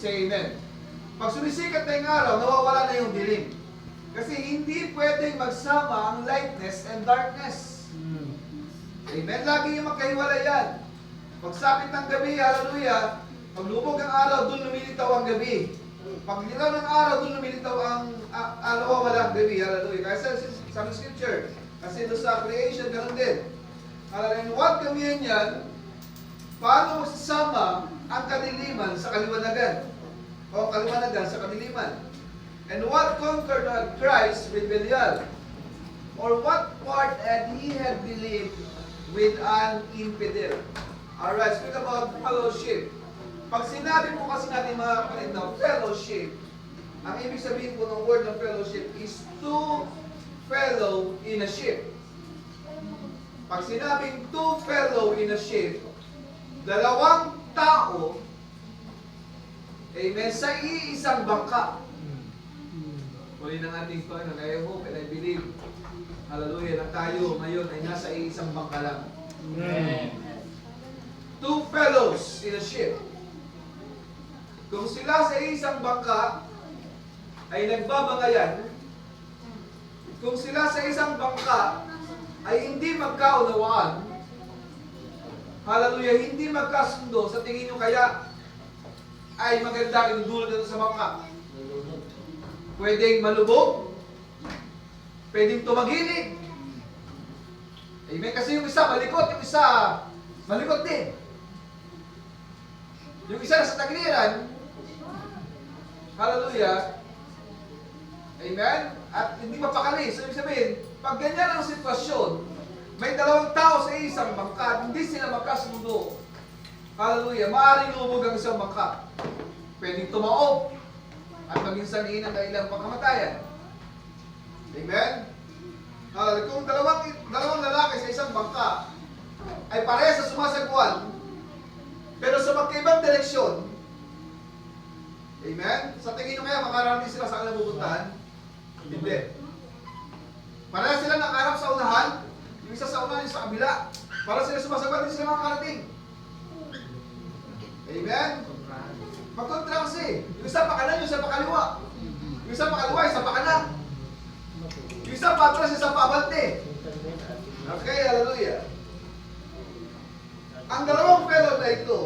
Say amen. Pag sumisikat na yung araw, nawawala na yung dilim. Kasi hindi pwedeng magsama ang lightness and darkness. Amen? Lagi yung magkahiwalay yan. Pagsapit ng gabi, hallelujah, paglubog ng araw, doon lumilitaw ang gabi. Pag nilaw ng araw, doon lumilitaw ang nawawala ang gabi, hallelujah. Kasi sa scripture, kasi doon sa creation, ganun din. Hallelujah. What kami yan, paano magsasama ang kadiliman sa kaliwanagan? O kaliwanagan sa kadiliman? And what conquered Christ with Belial? Or what part had he had believed with an infidel? Alright, speak about fellowship. Pag sinabi po kasi natin mga kapatid na fellowship, ang ibig sabihin po ng word ng fellowship is to fellow in a ship. Pag sinabing to fellow in a ship, dalawang tao, amen, sa iisang bangka. Uli ng ating Panginoon, I hope and I believe, hallelujah, na tayo ngayon ay nasa iisang bangka lang. Amen. Two fellows in a ship. Kung sila sa isang bangka ay nagbabangayan, kung sila sa isang bangka ay hindi magkaunawaan, hallelujah, hindi magkasundo, sa tingin nyo kaya ay maganda kinudulog dito sa bangka? Pwedeng malubog, pwedeng tumagilid. Amen? Kasi yung isa malikot, yung isa malikot din. Yung isa sa tagiliran, hallelujah, amen? At hindi mapakali. So, ibig sabihin, pag ganyan ang sitwasyon, may dalawang tao sa isang bangka, hindi sila magkasundo. Hallelujah, maaaring lumubog ang isang bangka. Pwedeng tumaob at maging sanhin ang kailang pagkamatayan. Amen? Kung dalawang lalaki sa isang bangka ay parehas sa sumasagwan, pero sa magkaibang direksyon, amen? Sa tingin nyo kaya makarating sila sa kanilang pupuntahan? Hindi. Parehas sila nakaharap sa unahan, yung isa sa unahan, yung sa kabila. Para sila sumasagwan, hindi sila makakarating. Amen? Magkontra kasi. Yung isa pa kanan, yung isa pa kaliwa. Yung isa pa kaliwa, yung isa pa kanan. Yung isa pa atras, yung isa pa abante. Okay, hallelujah. Ang dalawang fellow na ito,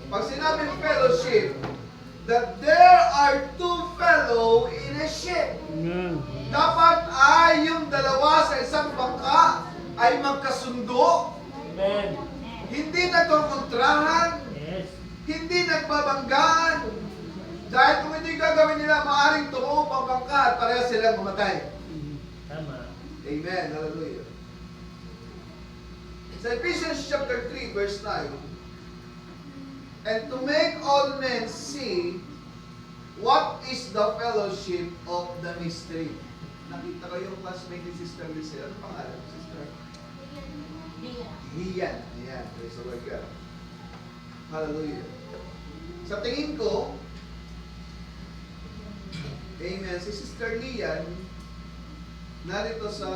pag sinabing fellowship, that there are two fellow in a ship. Dapat ay yung dalawa sa isang bangka ay magkasundo. Amen. Hindi nagkonkontrahan. Hindi nagbabanggaan. Dahil kung hindi gagawin nila, maaaring tumuo ang bangka at pareha silang mamatay. Tama. Amen. Hallelujah. Sa Ephesians chapter 3, verse 9, and to make all men see what is the fellowship of the mystery. Nakita ko yung classmate ni Sister Lizzie. Ano pangalan? Sister? Lian. Ayan. Praise the Lord God. Hallelujah. Sa tingin ko, amen, si Sister Lian, narito sa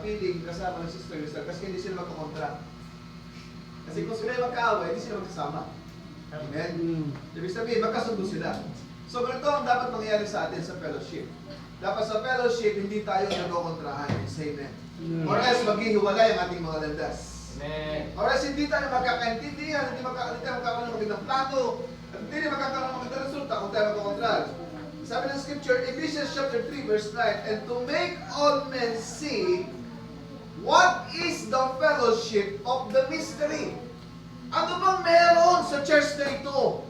feeding kasama ng Sister Lizzie kasi hindi sila magkakontra. Kasi kung sila magkaaway, hindi sila magsasama. Amen? Ibig sabihin, magkasundo sila. So, ganito ang dapat mangyayari sa atin sa fellowship. Dapat sa fellowship, hindi tayo nagkokontrahan. Say amen. Or else, maghihiwalay ang ating mga landas. Amen. Or else, hindi tayo magkakaintindihan, hindi tayo magkakaroon ng magandang plano, at hindi tayo magkakaroon ng magandang resulta kung tayo magkokontrahan. Sabi ng scripture, Ephesians chapter 3, verse 9, and to make all men see what is the fellowship of the mystery. Ano bang meron sa church na ito?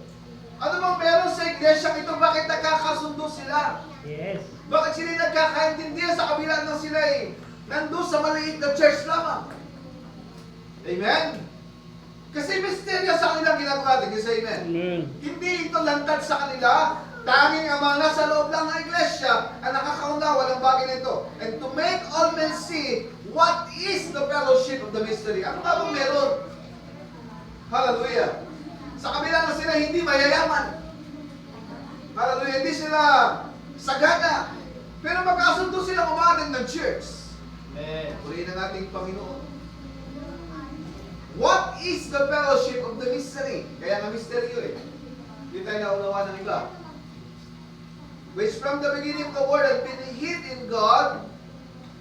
Ano bang meron sa iglesia ito? Bakit nagkakasundo sila? Yes. Bakit sila nagkakaintindihan sa kabila ng sila nandun sa maliit na church lamang? Amen? Kasi misteryo sa kanilang ginagawa. Sige, say amen. Hindi ito lantad sa kanila. Tanging ang mga nasa loob lang ng iglesia ang nakakaunawa ng bagay nito. And to make all men see what is the fellowship of the mystery. Ano nga bang meron? Hallelujah. Sa kabila na sila hindi mayayaman. Hallelujah. Hindi sila sagana. Pero magkasundo sila umatin ng church. Amen. Purihin ang ating Panginoon. What is the fellowship of the mystery? Kaya nga misteryo eh. Hindi tayo naunawa ng iba. Which from the beginning of the world has been hid in God,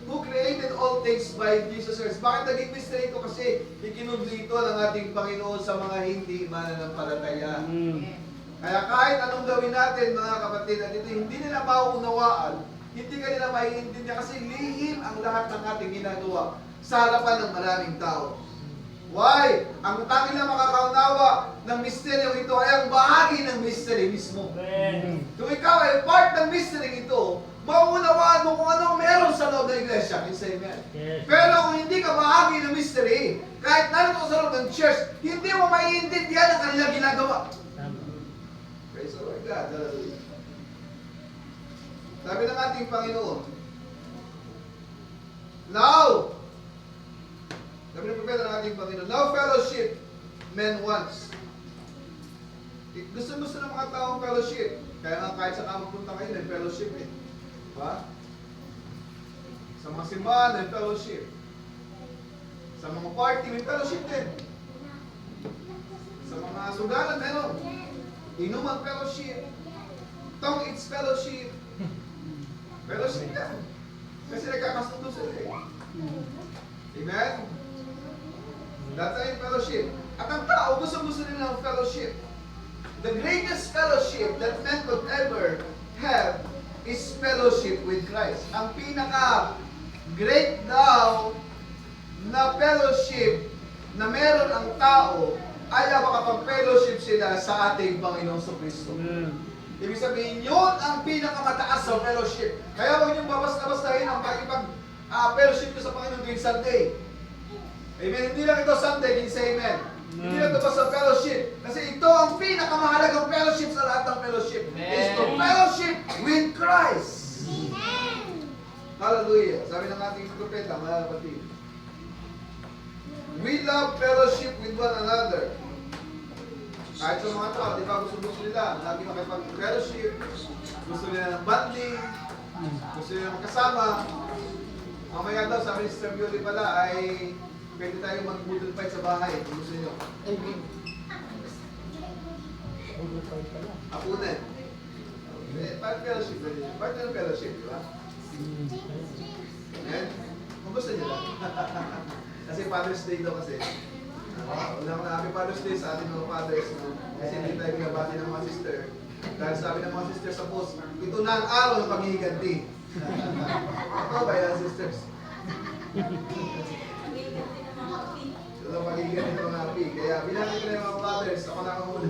who created all things by Jesus Christ. Bakit naging mystery ito? Kasi ikinubli ito ng ating Panginoon sa mga hindi mananampalataya. Kaya kahit anong gawin natin, mga kapatid, at ito hindi nila mauunawaan, hindi ka nila maiintindihan kasi lihim ang lahat ng ating ginagawa sa harapan ng maraming tao. Why? Ang tanging na makakaunawa ng misteryo ito ay ang bahagi ng mystery mismo. Kung ikaw ay part ng mystery ito, mauunawaan mo kung anong meron sa loob ng iglesia. Can you say amen? Yes. Pero kung hindi ka bahagi ng mystery, kahit narito sa loob ng church, hindi mo maiintindihan ang kanilang ginagawa. Tama. Praise the Lord God. Hallelujah. Sabi ng ating Panginoon, now, sabi ng propeta ng ating Panginoon, now fellowship men wants. Gusto ng mga taong fellowship. Kaya nga kahit sa magpunta kayo, may fellowship eh. Diba? Sa mga simbahan, may fellowship. Sa mga party, may fellowship din. Sa mga sugalan, meron. Inuman fellowship. Tongue eats fellowship. Fellowship yan. Kasi nagkakasundo sila eh. Amen? That's a fellowship. At ang tao, gusto nila ng fellowship. The greatest fellowship that men could ever have is fellowship with Christ. Ang pinaka-great daw na fellowship na meron ang tao ay makapag-fellowship sila sa ating Panginoong Kristo. Ibig sabihin, yun ang pinakamataas sa fellowship. Kaya huwag niyong babasta-bastahin ang pag-fellowship nyo sa Panginoon tuwing Sunday. Amen. Hindi lang ito Sunday, can you say amen? Hindi lang ito basta fellowship. Kasi ito ang pinakamahalagang fellowship sa lahat ng fellowship. Is to fellowship with Christ. Hallelujah. Sabi ng ating propeta, mga kapatid, we love fellowship with one another. Kahit sa mga tao, di ba gusto nila lagi makipag-fellowship, gusto nila ng banding, gusto nila magkasama. Mamaya daw, sabi ni Sister Beauty pala, ay pwede tayo mag-budol fight sa bahay kung gusto nyo. Apunan. Part fellowship na rin. Part ng fellowship, di ba? Amen? Kung gusto nyo lang. Kasi Father's Day daw kasi. Unang na happy Father's Day sa ating mga fathers. No? Kasi hindi tayo binabati ng mga sister. Dahil sabi ng mga sister sa post, ito na ang araw ng paghihiganti. Ito ba yan, sisters? Ito ang paghihiganti ng mga happy. Kaya binati ko na yung mga fathers. Ako na ang muna.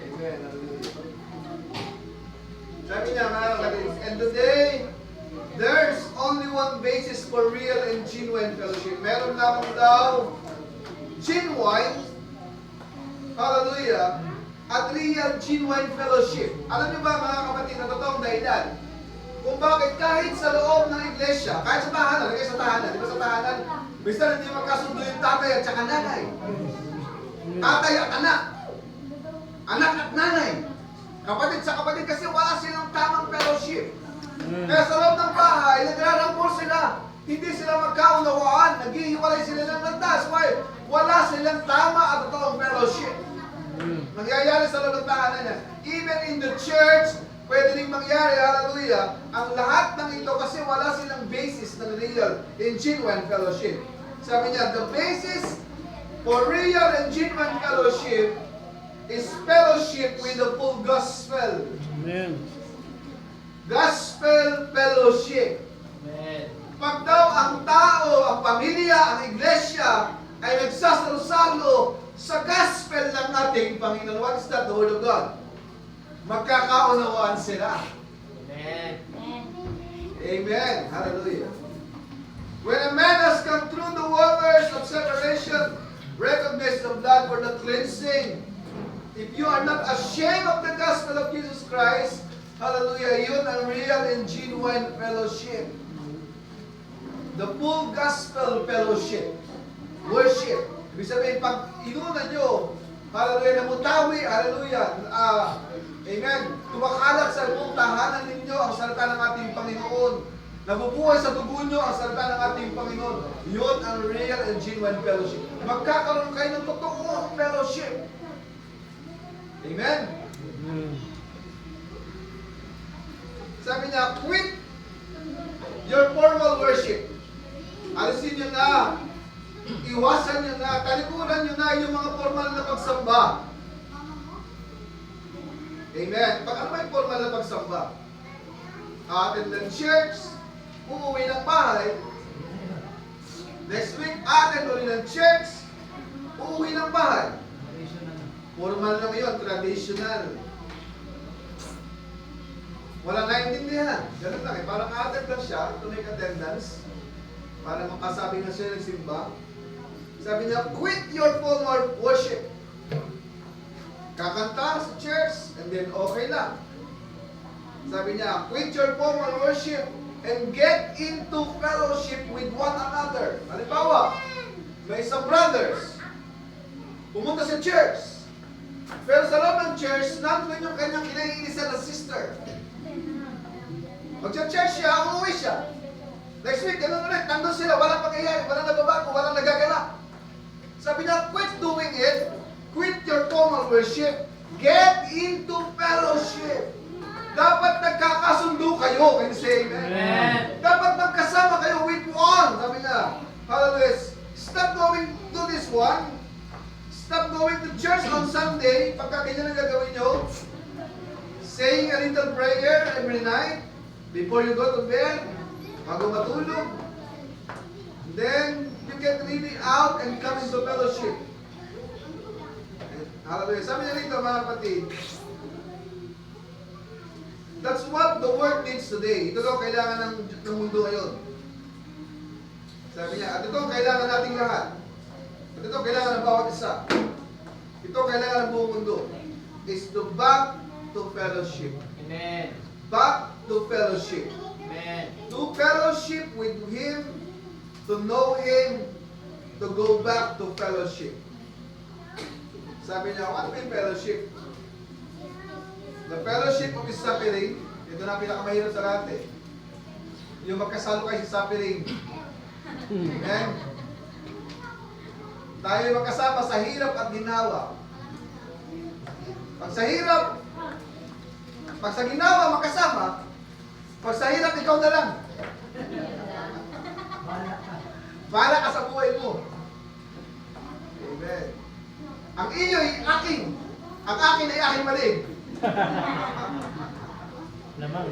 Amen. Sabi niya, mga kapatid, and today, there's only one basis for real and genuine fellowship. Meron lamang daw genuine, hallelujah, at real genuine fellowship. Alam niyo ba mga kapatid na totoong dahilan kung bakit kahit sa loob ng iglesia, kahit sa tahanan, lagay sa tahanan, di ba sa tahanan, basta hindi magkasundo yung tatay at saka nanay. Tatay at anak. Anak at nanay. Kapatid sa kapatid kasi wala silang tamang fellowship. Kaya sa loob ng bahay, nagrarampol sila. Hindi sila magkaunawaan. Naghihiwalay sila ng landas. Why? Wala silang tama at totoong fellowship. Nangyayari sa loob ng tahanan niya. Even in the church, pwede rin mangyari, hallelujah, ang lahat ng ito kasi wala silang basis ng real and genuine fellowship. Sabi niya, the basis for real and genuine fellowship is fellowship with the full gospel. Amen. Gospel fellowship. Amen. Pag daw ang tao, ang pamilya, ang iglesia ay nagsasalo-salo sa gospel ng ating Panginoon. What is that? The Word of God. Magkakaunawaan sila. Amen. Amen. Hallelujah. When a man has come through the waters of separation, recognize the blood for the cleansing. If you are not ashamed of the gospel of Jesus Christ, hallelujah, yun ang real and genuine fellowship. The full gospel fellowship. Worship. Ibig sabihin, pag inunan nyo, hallelujah, namutawi, hallelujah, amen, tumakalat sa buong tahanan ninyo ang salita ng ating Panginoon. Nabubuhay sa dugo nyo ang salita ng ating Panginoon. Yun ang real and genuine fellowship. Magkakaroon kayo ng totoong fellowship. Amen? Sabi niya, quit your formal worship. Alisin nyo na, iwasan nyo na, talikuran nyo na yung mga formal na pagsamba. Amen? Pag ano ba yung formal na pagsamba? Attend ng church, uuwi ng bahay. Next week, attend ulit ng church, uuwi ng bahay. Formal lang yun, traditional. Walang naintindihan. Ganun lang eh. Parang attend lang siya to make attendance. Para makasabi na siya nagsimba. Sabi niya, quit your formal worship. Kakanta sa church, and then okay lang. Sabi niya, quit your formal worship and get into fellowship with one another. Halimbawa, may isang brothers, pumunta sa church. Pero sa loob ng church, nandun yung kanyang kinaiinisan na sister. Magsa-church siya, umuwi siya. Next week, ganun ulit, nandun sila, walang pangyayari, walang nagbabago, walang nagaganap. Sabi niya, quit doing it, quit your formal worship, get into fellowship. Dapat nagkakasundo kayo, can you say amen? Amen. Dapat magkasama kayo with one. Sabi niya, hallelujah, stop going to this one, stop going to church on Sunday, pagka ganyan ang gagawin nyo, saying a little prayer every night, before you go to bed, bago matulog. Then, you get really out and come into fellowship. Hallelujah. Sabi niya rito, mga kapatid, that's what the world needs today. Ito daw kailangan ng mundo ngayon. Sabi niya, at ito ang kailangan nating lahat. At ito ang kailangan ng bawat isa. Ito ang kailangan ng buong mundo. Is to back to fellowship. Amen. Back to fellowship. Amen. To fellowship with Him, to know Him, to go back to fellowship. Sabi niya, ano yung fellowship? The fellowship of His suffering, ito na pinakamahirap sa lahat eh. Yung magkasalo kayo sa suffering. Amen? Tayo magkasama sa hirap at ginawa. Pag sa hirap, pag sa ginawa magkasama, pag sa hirap ikaw na lang. Bahala ka sa buhay mo. Amen. Ang inyo ay aking. Ang akin ay aking malig. Lamang.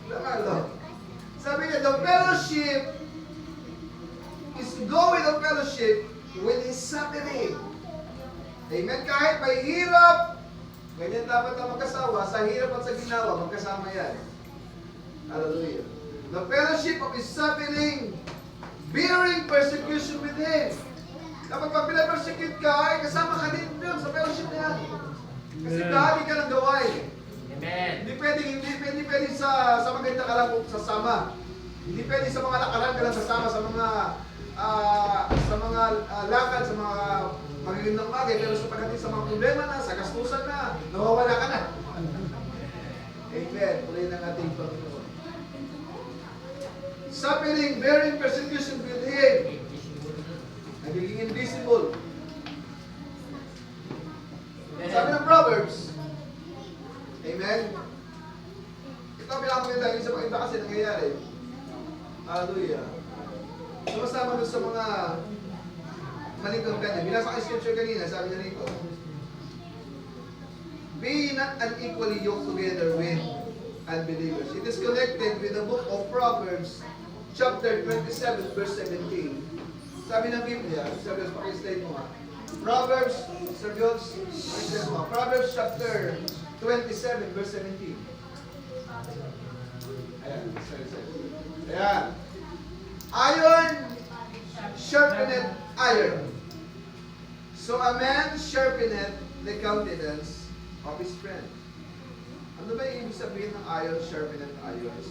Lamang. Sabi niya, the fellowship is go with the fellowship with His suffering. Amen. Kahit may hirap, ganyan dapat ang magkasawa. Sa hirap at sa ginawa, magkasama yan. Hallelujah. The fellowship of His suffering, bearing persecution with Him. Kapag pag pinapersecute ka, ay kasama ka din doon sa fellowship na yan. Kasi bahagi ka ng gawain. Amen. Hindi pwede sa maganda ka lang sasama. Hindi pwede sa mga lakaran ka lang sasama sa mga lakad, sa mga magagandang bagay. Pero sa pagdating sa mga problema na, sa gastusan na, nawawala ka na. Amen. Tuloy ng ating Panginoon. Suffering, bearing persecution with Him. Nagiging invisible. Sabi ng Proverbs, amen? Ito ang pinakamaganda, yung sa mga iba kasi nangyayari. Hallelujah. Sumasama doon sa mga maligang kanya. Binasa ko yung scripture kanina, sabi niya rito, be not unequally yoked together with unbelievers. It is connected with the book of Proverbs, chapter 27, verse 17. Sabi ng Biblia, sabi ng paki-slide mo nga, Proverbs, Sir Dios, paki-slide mo nga, Proverbs chapter 27, verse 17. Ayan, sorry. Ayan. Iron sharpeneth iron. So a man sharpeneth the countenance of his friend. Ano ba yung ibig sabihin ng iron sharpeneth iron?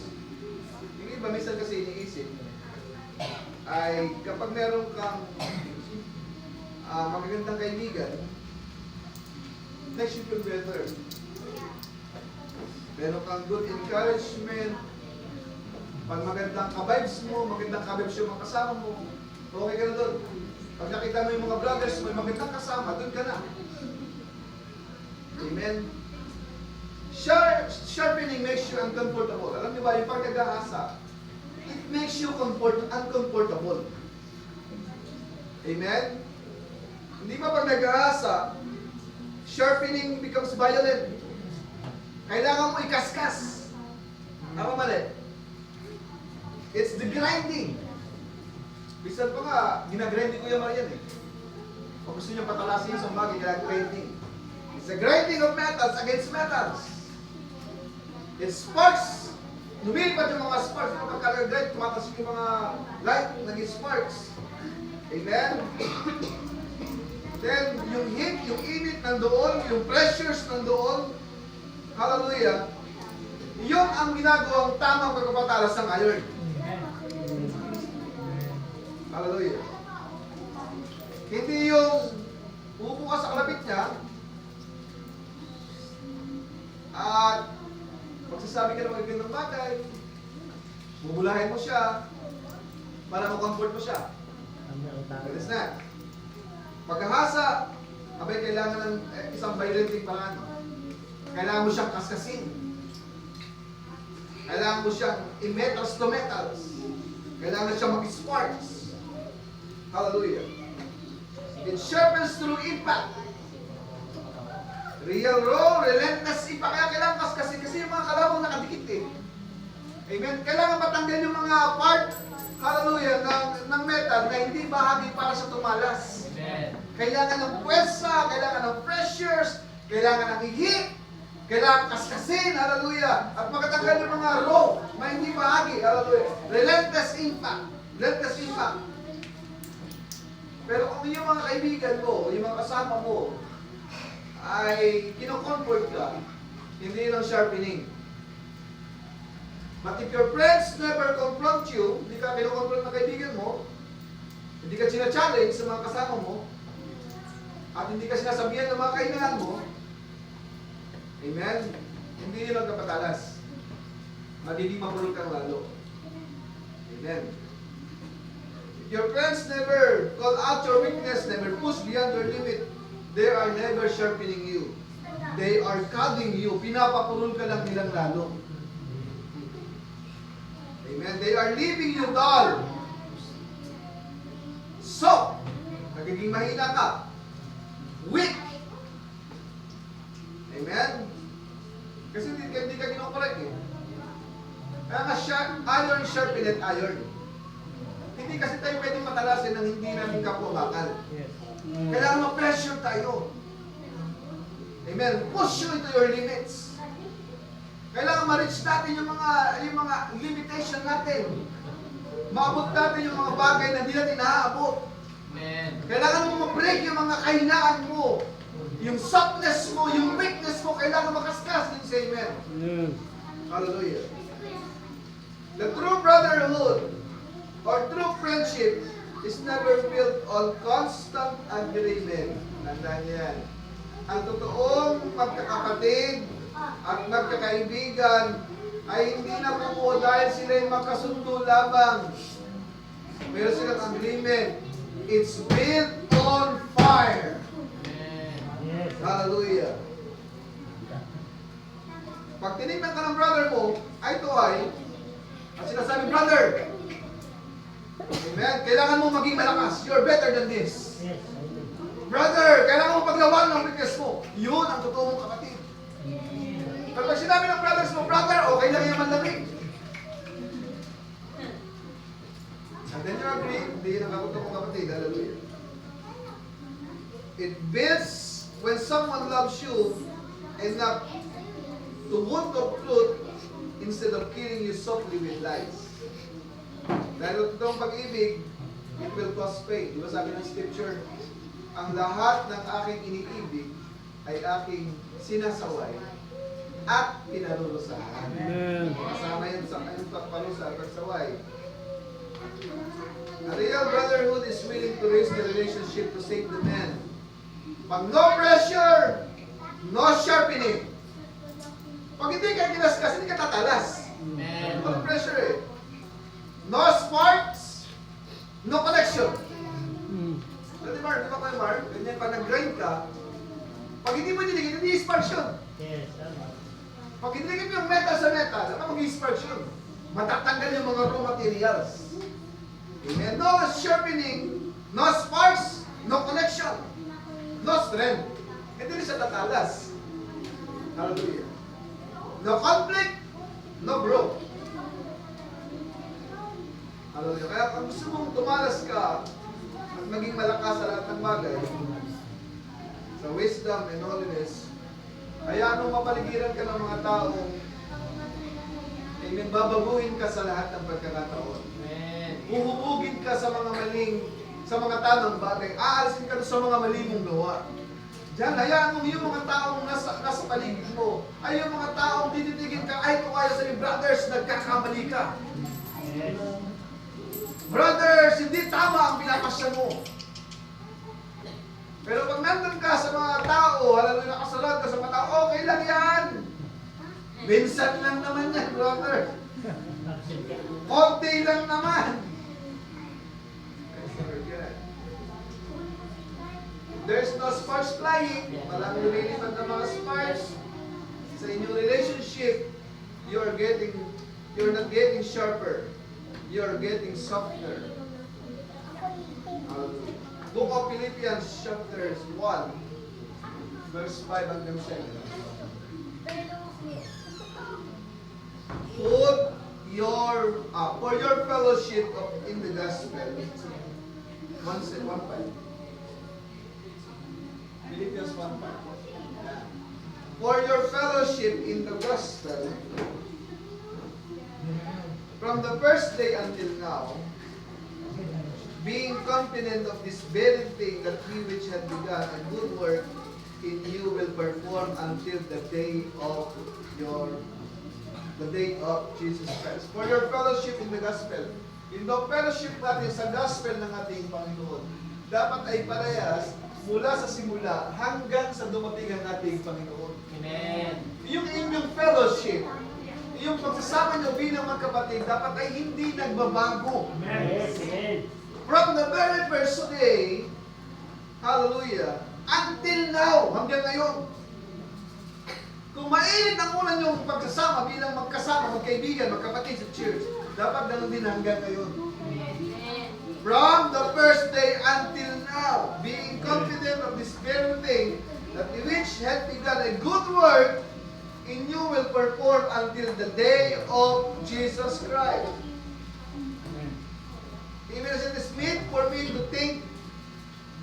Yung iba, minsan kasi iniisip, ay kapag meron kang magagandang kaibigan, makes you feel better. Meron kang good encouragement, pag magandang ka-vibes mo, magandang ka-vibes yung mga kasama mo, okay ka na doon. Pag nakita mo yung mga brothers mo, magandang kasama, doon ka na. Amen? Sharpening makes you uncomfortable. Alam niyo ba, yung pag nag-aasa, it makes you uncomfortable. Amen? Hindi ba pag nag-aasa, sharpening becomes violent. Kailangan mo ikaskas. Tama mali? It's the grinding. Bisan pa nga, ginagrinding ko yung mga yan eh. Kung gusto nyo patalasin sa bagay, kailangan grinding. It's the grinding of metals against metals. It sparks. Lumilipad yung mga sparks. Yung pagka-grind, tumatas yung mga light, naging sparks. Amen? Then, yung heat, yung init nandoon, yung pressures nandoon. Hallelujah. Yun ang ginagawang tamang pagpapatalas ng iron. Hallelujah. Hindi yung upo ka sa kalapit niya at magsasabi ka ng mga gandang bagay, bubulahin mo siya para ma-comfort mo siya. That is not. Paghahasa, abay kailangan ng isang violating paraan. Kailangan mo siyang kaskasin. Kailangan mo siyang i-metals to metals. Kailangan siyang mag-sparks. Hallelujah. It sharpens through impact. Real raw, relentless impact. Kaya kailangan kaskasin kasi yung mga kalabang nakadikit eh. Amen. Kailangan matanggal yung mga part, hallelujah, ng metal na hindi bahagi para sa tumalas. Amen. Kailangan ng pwersa, kailangan ng pressures, kailangan ng heat, kailangan kaskasin, hallelujah. At makatanggal yung mga raw na hindi bahagi, hallelujah. Relentless impact. Relentless impact. Pero kung yung mga kaibigan mo, yung mga kasama mo, ay kinocomfort ka, hindi yun ang sharpening. But if your friends never confront you, hindi ka kinocomfort ng kaibigan mo, hindi ka sina-challenge sa mga kasama mo, at hindi ka sinasabihan ng mga kaibigan mo, amen, hindi yun ang kapatalas. Magiging mapulog kang lalo. Amen. If your friends never call out your weakness, never push beyond your limit, they are never sharpening you. They are cutting you. Pinapapulol ka lang nilang lalo. Amen. They are leaving you dull. So, nagiging mahina ka. Weak. Amen. Kasi hindi ka kinokorek eh. Kaya nga iron sharpened iron. Hindi kasi tayo pwedeng matalasin ng hindi namin kapwa bakal. Kailangan ma-pressure tayo. Amen. Push you into your limits. Kailangan ma-reach natin yung mga limitation natin. Maabot natin yung mga bagay na hindi natin naaabot. Amen. Kailangan mo ma-break yung mga kahinaan mo. Yung softness mo, yung weakness mo, kailangan makaskas din sa amen. Hallelujah. The true brotherhood or true friendship is never built on constant agreement. Tandaan yan. Ang totoong magkakapatid at magkakaibigan ay hindi nabubuo dahil sila'y magkasundo lamang. Meron silang agreement. It's built on fire. Amen. Hallelujah. Pag tinignan ka ng brother mo, eye to eye, at sinasabi, brother, amen, kailangan mo maging malakas. You're better than this. Brother, kailangan mo paglawan ng weakness mo. Yun ang totoo mong kapatid. Pero pag sinabi ng brothers mo, brother, okay lang yung manlamig. And then you agree, hindi yun ang totoo mong kapatid. Hallelujah. It builds when someone loves you enough to wound of truth instead of killing you softly with lies. Dahil itong pag-ibig, it will cause pain. Di ba sabi ng scripture, ang lahat ng aking iniibig ay aking sinasaway at pinarurusahan. Kasama yun sa kanyang pagparusa at pagsaway. A real brotherhood is willing to risk the relationship to save the man. Pag no pressure, no sharpening. Pag hindi ka kinaskas, hindi ka tatalas. Amen. No pressure eh. No sparks, no connection. Di ba Mark? Ganyan pa nag-grind ka, Pag hindi mo dinikit, hindi sparks yun. Yes, tama. Pag dinikit mo yung metal sa metal, ano mag-sparks yun? Matatanggal yung mga raw materials. Amen? No sharpening, no sparks, no connection, no strength. Hindi rin siya tatalas. Hallelujah. No conflict, no growth. Hallelujah. Kaya kung gusto mong tumalas ka at maging malakas sa lahat ng bagay, sa wisdom and holiness, hayaan mong mapaligiran ka ng mga taong amen, babaguhin ka sa lahat ng pagkakataon. Amen. Uhubugin ka sa mga maling, sa mga tamang bagay. Aalisin ka sa mga mali mong gawa. Diyan, hayaan mo yung mga taong nasa paligid mo, ay yung mga taong tititigin ka, ay kung ayaw sa'yo, brothers, nagkakamali ka. Yes. Brothers, hindi tama ang pinapasya mo. Pero pag nandun ka sa mga tao, halaluya nakasalad ka sa mga tao, okay lang yan. Minsan lang naman yan, brother. Konti lang naman. There's no sparks flying. Walang lumilipad na mga sparks. Sa inyong relationship, you're not getting sharper. You're getting softer. Book of Philippians chapter 1, verse 5 hanggang 7. Put for your fellowship in the gospel. 1:5. Philippians 1:5. For your fellowship in the gospel, from the first day until now, being confident of this very thing, that he which had begun a good work in you will perform until the day of Jesus Christ. For your fellowship in the gospel. Yung fellowship natin sa gospel ng ating Panginoon, dapat ay parehas mula sa simula hanggang sa dumating ang ating Panginoon. Amen. Yung inyong fellowship, yung pagsasama nyo bilang magkapatid, dapat ay hindi nagbabago. Amen. From the very first day, hallelujah, until now, hanggang ngayon. Kung mainit ang una nyong pagsasama bilang magkasama, magkaibigan, magkapatid sa church, dapat ganun din hanggang ngayon. From the first day until now, being confident of this very thing, that which hath begun a good work in you will perform until the day of Jesus Christ. Even as it is meet for me to think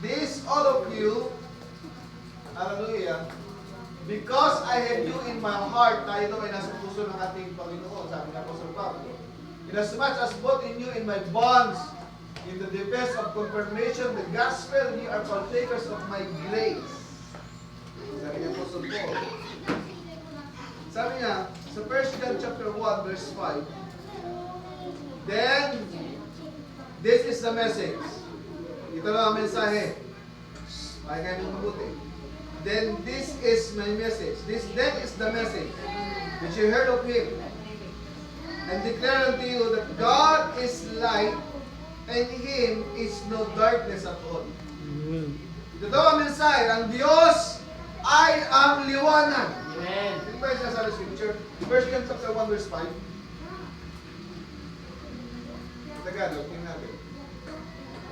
this, all of you, hallelujah, because I have you in my heart, tayo daw ay nasa puso ng ating Panginoon, sabi ng Apostol Pablo. Inasmuch as both in you in my bonds, in the defense of confirmation, the gospel, ye are partakers of my grace. Sabi ng Apostol Paul. Sabi niya, sa 1 John chapter 1, verse 5, then, this is the message. Ito lang ang mensahe. Ay kayo mong mabuti. Then this is my message. Then is the message which you heard of him, and declare unto you that God is light, and in him is no darkness at all. Ito daw ang mensahe. Ang Diyos ay ang liwanag. Amen. Ito ba yung sinasabi sa scripture? 1 John chapter 1, verse 5. Tagalog, tingnan natin.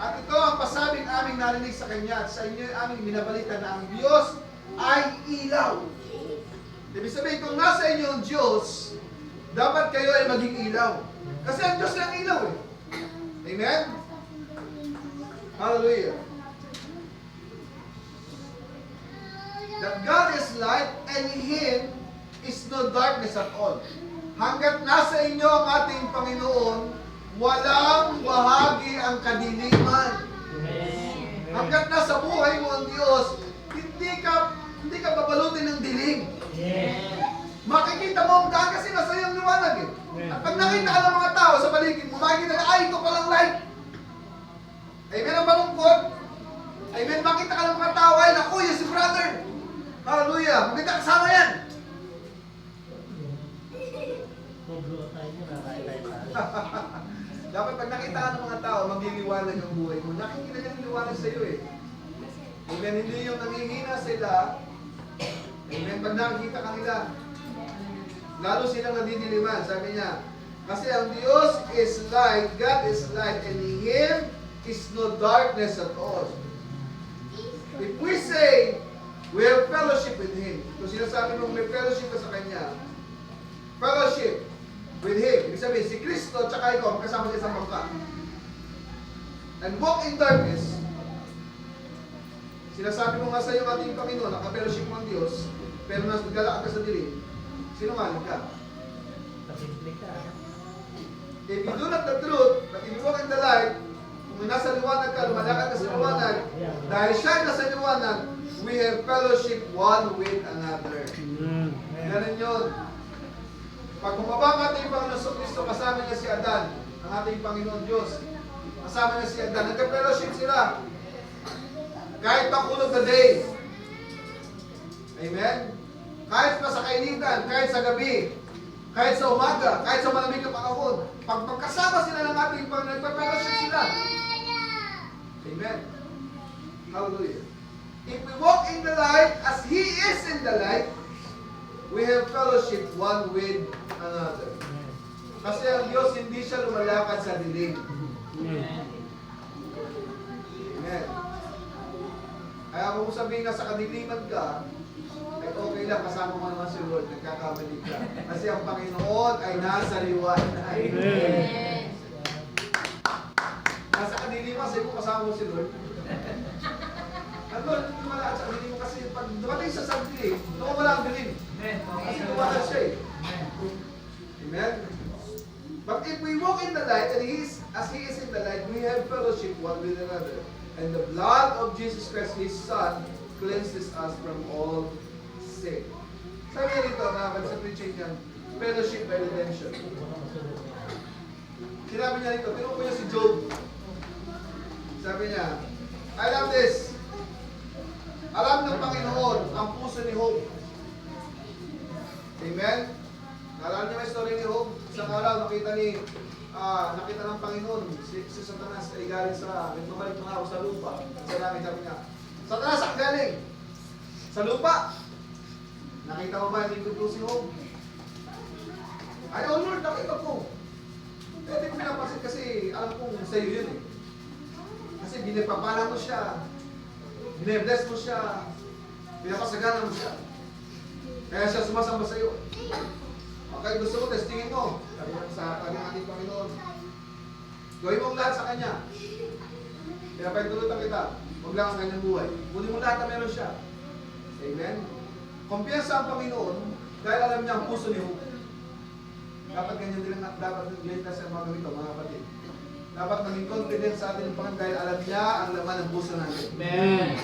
At ito ang pasabing aming narinig sa Kanya at sa inyo aming binabalita na ang Diyos ay ilaw. Ibig sabihin, kung nasa inyo ang Diyos, dapat kayo ay maging ilaw. Kasi ang Diyos lang ilaw eh. Amen? Hallelujah. That God is light and in Him is no darkness at all. Hanggat nasa inyo ang ating Panginoon, walang bahagi ang kadiliman. Hanggat nasa buhay mo ang Diyos, hindi ka babalutin ng dilim. Makikita mo ang daan kasi nasa iyong liwanag eh. At pag nakita ka ng mga tao sa paligid mo, makikita ka, ay, ito palang light. Amen ang malungkot. Amen, makita ka ng mga tao, ay, naku, yan si brother. Hallelujah, maganda kasama yan. Dapat pag nakita ka ng mga tao, magliliwanag ang buhay mo. Nakikita niya ang liwanag sa iyo eh. Amen, hindi yung nangihina sila, Amen. Pag nakikita kanila, lalo silang nadidiliman. Sabi niya, kasi ang Diyos is light, God is light, and in Him is no darkness at all. If we say, we have fellowship with Him, kung sinasabi mong may fellowship ka sa Kanya, fellowship with Him, ibig sabihin, si Kristo at saka ikaw, magkasama sa isang bangka. And walk in darkness, sinasabi mo nga sa iyo ating Panginoon, naka-fellowship mo ang Diyos, pero naglalakad ka sa dilim, sinungaling ka. Pasimple ka. If you do not the truth, but if you walk in the light, kung nasa liwanag ka, lumalakad ka sa liwanag, dahil siya ay nasa liwanag, we have fellowship one with another. Ganun yun. Pag bumaba ang ating Panginoon Kristo, kasama niya si Adan, ang ating Panginoon Diyos. Kasama niya si Adan. Nagka-fellowship sila. Kahit pakulog na day. Amen? Kahit pa sa kainitan, kahit sa gabi, kahit sa umaga, kahit sa malamig na panahon, pag magkasama sila ng ating Panginoon, nagpa-fellowship sila. Amen? Hallelujah. If we walk in the light as He is in the light, we have fellowship one with another. Kasi ang Diyos hindi siya lumalakad sa dilim. Amen. Kaya kung sabihin nga sa kadiliman ka, ay okay lang, kasama mo naman si Lord, nagkakamali ka. Kasi ang Panginoon ay nasa liwanag. Amen. Nasa kadiliman, sabi ko kasama mo si Lord. Ang Lord, hindi malakad sa kadiliman kasi pag dumating sa dilim, wala ang dilim. Kasi luwanag siya eh. Amen? But if we walk in the light, and as He is in the light, we have fellowship one with another. And the blood of Jesus Christ, His Son, cleanses us from all sin. Sabi niya dito, sa preaching niya, fellowship by redemption. Sinabi niya dito, tinuko niya si Job. Sabi niya, I love this. Alam ng Panginoon ang puso ni Job. Amen? Naalala niyo may story ni Job? Isang araw nakita ng Panginoon si Satanas ay galing sa nagmamalik ng araw sa lupa. Sa langit, sabi niya, Satanas ang galing sa lupa. Nakita mo ba hindi ko si Job? Ay, oh Lord, nakita ko. Hindi ko pinapansin kasi alam kong sa iyo yun eh. Kasi binipapala mo siya, bine-bless mo siya, pinapasagana mo siya. Kaya siya sumasamba sa iyo. Okay, gusto mo, testingin mo. Sabi niya sa kanyang ating Panginoon. Gawin mo ang lahat sa Kanya. Pinapahintulutan kita. Huwag lang ang kanyang buhay. Kunin mo lahat na meron siya. Amen? Kumpiyansa ang Panginoon dahil alam niya ang puso ni Job. Dapat ganyan din dapat ganyan kasi ang mga ganito, mga kapatid. Dapat maging confident sa atin ng Panginoon dahil alam niya ang laman ng puso natin. Amen.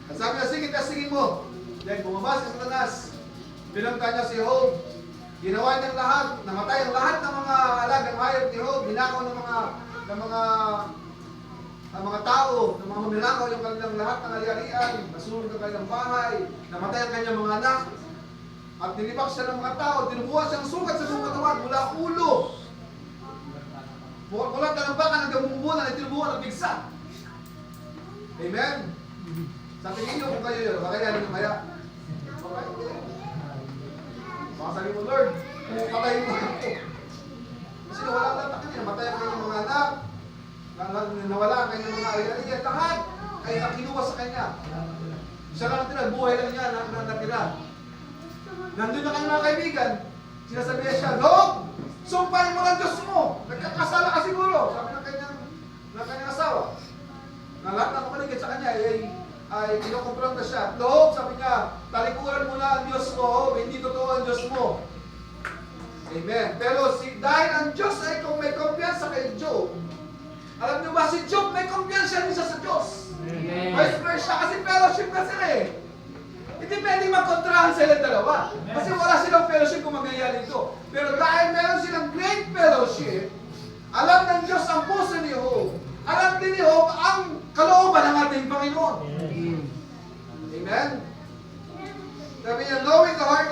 At sabi niya, sige, testingin mo. Then bumaba si Satanas. Binangka niya si Job. Ginawa niyang lahat, namatay ang lahat ng mga alagang hayop ni Job, binakaw ng mga tao, ng mga maminakaw yung kanilang lahat ng ari-arian, nasunog ang kanilang bahay, namatay ang kanyang mga anak, at nilibak siya ng mga tao, tinubuhan siyang sugat sa buong katawan mula ulo. Mula talumbakan hanggang bumbunan ay tinubuhan ng bigsa. Amen? Sa tingin niyo kung kayo yun, kakayanin niyo kaya? Baka sabi mo, Lord, kung patayin mo ako. Kasi nawala ang lahat niya, namatay ang kanyang mga anak, nawala ang kanyang mga ari-arian, lahat ay nakinuha sa kanya. Siya lang natira, buhay lang niya natira. Nandun na kanyang mga kaibigan, sinasabihan siya, Lord, sumpahin mo ng Diyos mo, nagkakasala ka siguro, sabi ng kanyang asawa. Na lahat ng kumaligid sa kanya ay kinukumpronta siya. Job, sabi niya, talikuran mo na ang Diyos mo, hindi totoo ang Diyos mo. Amen. Pero dahil ang Diyos ay kung may kumpiyansa kay Job, alam niyo ba, si Job may kumpiyansa rin siya sa Diyos. Amen. Vice versa, kasi fellowship na sila eh. Hindi pwedeng magkontrahan sila dalawa. Kasi wala silang fellowship kung mangyayari ito. Pero dahil meron silang great fellowship, alam ng Diyos ang puso ni Job. Alam din ni Job ang kalooban ng ating Panginoon. Amen? Sabi niya, knowing the heart,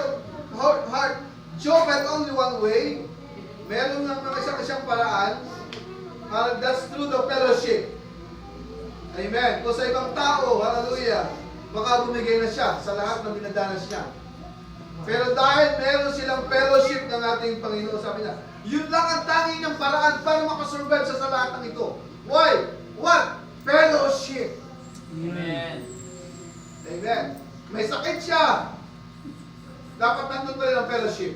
Job had only one way. Meron ng isang paraan. That's through the fellowship. Amen. Kung sa ibang tao, hallelujah, baka bumigay na siya sa lahat ng dinadanas niya. Pero dahil meron silang fellowship ng ating Panginoon, sabi niya, yun lang ang tanging ng paraan para makasurvive sa lahat ng ito. Why? What? Fellowship. Amen. Amen. May sakit siya. Dapat nandun pa rin ang fellowship.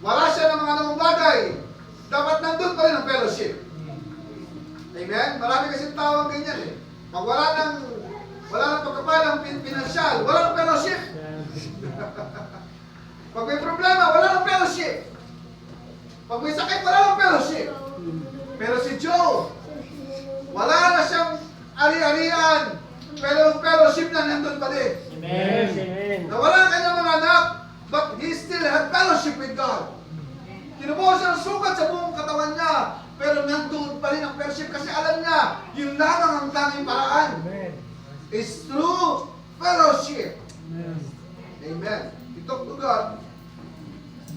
Wala siya ng mga anumang bagay. Dapat nandun pa rin ang fellowship. Amen? Marami kasi tao ang ganyan eh. Pag wala ng pagkapalang pinansyal, wala ng fellowship. Pag may problema, wala ng fellowship. Pag may sakit, wala ng fellowship. Pero si Joe, wala na siyang ari-arian. Pero ang fellowship na nandun pa din. Amen. Amen. Nawala ang kanyang mga anak, but he still had fellowship with God. Kinubuhos siya ng sugat sa buong katawan niya, pero nandun pa rin ang fellowship kasi alam niya, yun lamang ang tanging paraan. Amen. Is through fellowship. Amen. Amen. He talked to God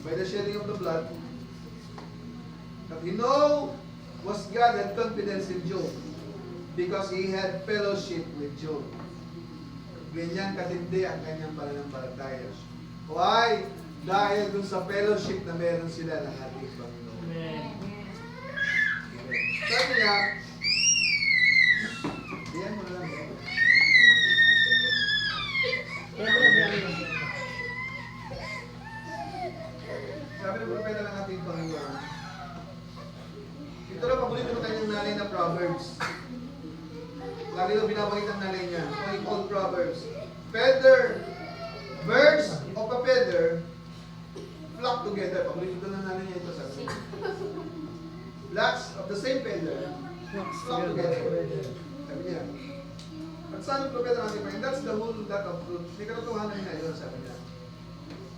by the shedding of the blood. That he know was God had confidence in Job because he had fellowship with Job. Ganyan katindi ang kanyang pananampalataya. Why? Dahil dun sa fellowship na meron sila ng ating Panginoon. Amen. Sabi niya, diyan mo na lang. Sabi ng propeta ng ating Panginoon, ito na paborito ng kanyang nanay na Proverbs. Lagi daw binabalik ang nanay niya. What he called Proverbs. Feather, birds of a feather flock together. Paborito ng nanay niya ito sa akin. Flocks of the same feather flock together. Sabi niya. At sabi ng propeta ng ating Panginoon, that's the whole lot of truth. May katotohanan niya yun, sabi niya.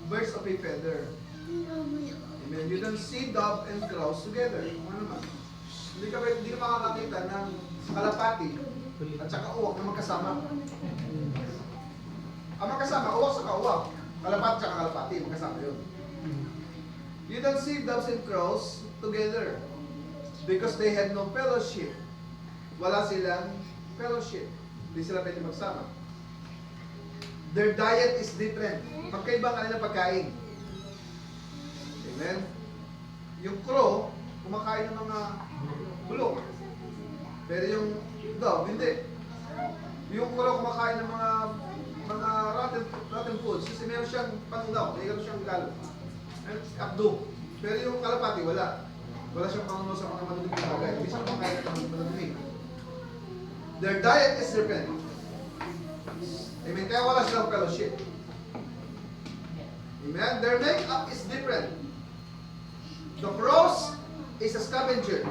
Birds of a feather. Amen. You don't see dove and crows together. Ano naman? Hindi ka makakakita ng kalapati at saka uwak na magkasama. Ang magkasama, uwak sa uwak. Kalapati at saka kalapati, magkasama yun. You don't see doves and crows together because they had no fellowship. Wala silang fellowship. Hindi sila pwede magsama. Their diet is different. Magkaiba ang kanilang pagkain. Amen? Yung crow, kumakain ng mga bulok. Pero yung dove, hindi. Yung crow kumakain ng mga rotten foods. Kasi meron siyang panunaw, meron siyang galo. Abdo. Pero yung kalapati, wala. Wala siyang panunaw sa mga manunod na bagay. Hindi siya kumakain ng mga manunod. Their diet is different. Amen? Kaya wala silang fellowship. Amen? Their makeup is different. The crows is a scavenger.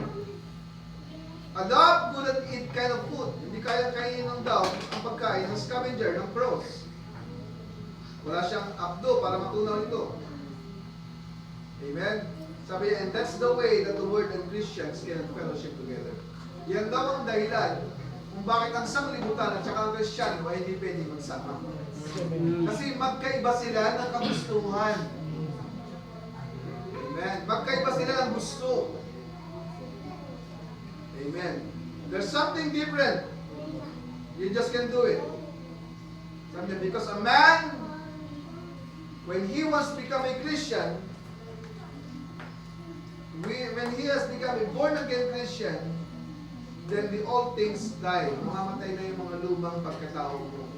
A dove couldn't eat kind of food. Hindi kaya kainin ng dove ang pagkain ng scavenger, ng crows. Wala siyang abdo para matunaw ito. Amen? Sabi niya, and that's the way that the word and Christians can fellowship together. Yan daw ang dahilan kung bakit ang sanglibutan at saka ang Kristiyano ay hindi pwede magsama. Kasi magkaiba sila ng kagustuhan. Amen. Magkaiba sila ng gusto. Amen. There's something different. You just can't do it. Something because a man, when he wants to become a Christian, when he has become a born-again Christian, then the old things die. Mamamatay na yung mga lumang pagkatao mo.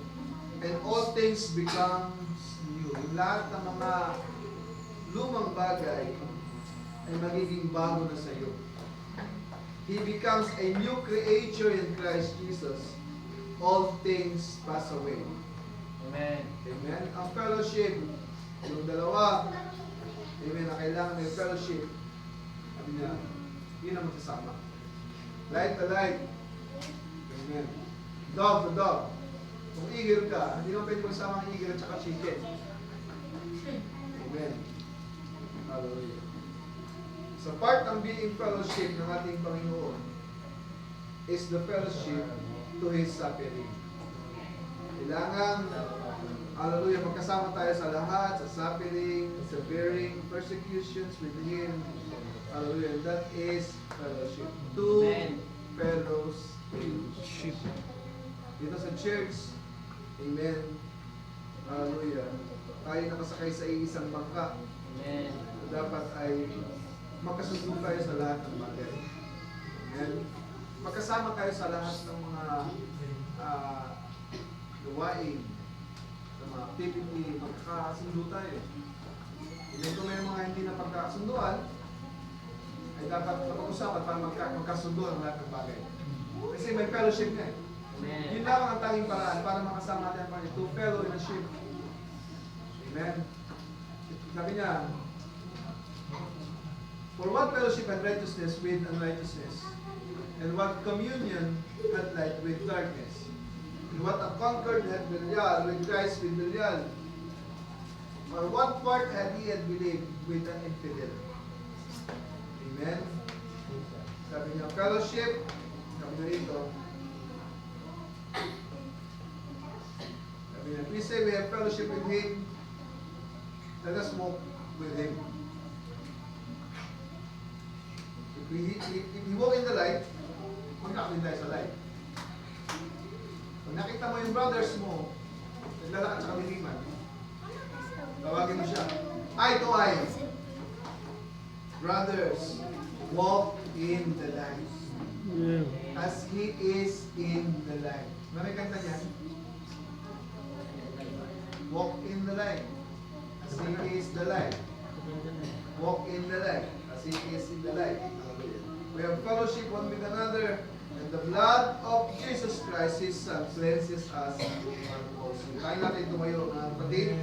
And all things becomes new. Yung lahat ng mga lumang bagay ay magiging bago na sa iyo. He becomes a new creature in Christ Jesus. All things pass away. Amen. Amen. Ang fellowship, yung dalawa, amen, na kailangan may fellowship. Sabi niya, yun ang magsasama. Light to light. Amen. Dog to dog. Kung eager ka, hindi naman pwede magsama ang eager at saka chicken. Amen. Hallelujah. So part ng being fellowship ng ating Panginoon is the fellowship to His suffering. Kailangan, hallelujah, magkasama tayo sa lahat, sa suffering, sa bearing, persecutions with Him. Hallelujah. That is fellowship. Two fellowship. Dito sa church, amen. Hallelujah. tayo nakasakay sa isang bangka. Amen. Dapat ay magkasundo tayo sa lahat ng bagay. Amen. Magkasama tayo sa lahat ng mga gawain, sa mga activity, magkakasundo tayo. Hindi kung may mga hindi na pagkakasunduan, ay dapat napag-usapan para magkasundo ang lahat ng bagay. Kasi may fellowship na eh. Amen. Yun lang ang tanging paraan para makasama natin ang Panginoon. To fellow in a ship. Amen. Sabi niya, for what fellowship and righteousness with unrighteousness? And what communion had light with darkness? And what a concord had Belial with Christ with Belial? Or what part had he had believed with an infidel? Amen. Sabi niya, fellowship, sabi niya rito, sabi niya, we say we have fellowship with Him, let us walk with Him. If we walk in the light, magkakaroon tayo sa light. Pag nakita mo yung brothers mo, naglalakad sa kaliliman, tawagin mo siya, eye to eye. Brothers, walk in the light. As He is in the light. Ano yung kanta niyan? Walk in the light. As He is the light. Walk in the light. As He is in the light. We have fellowship one with another. And the blood of Jesus Christ, His Son, cleanses us from all sin. Kaya natin tumayo, mga kapatid.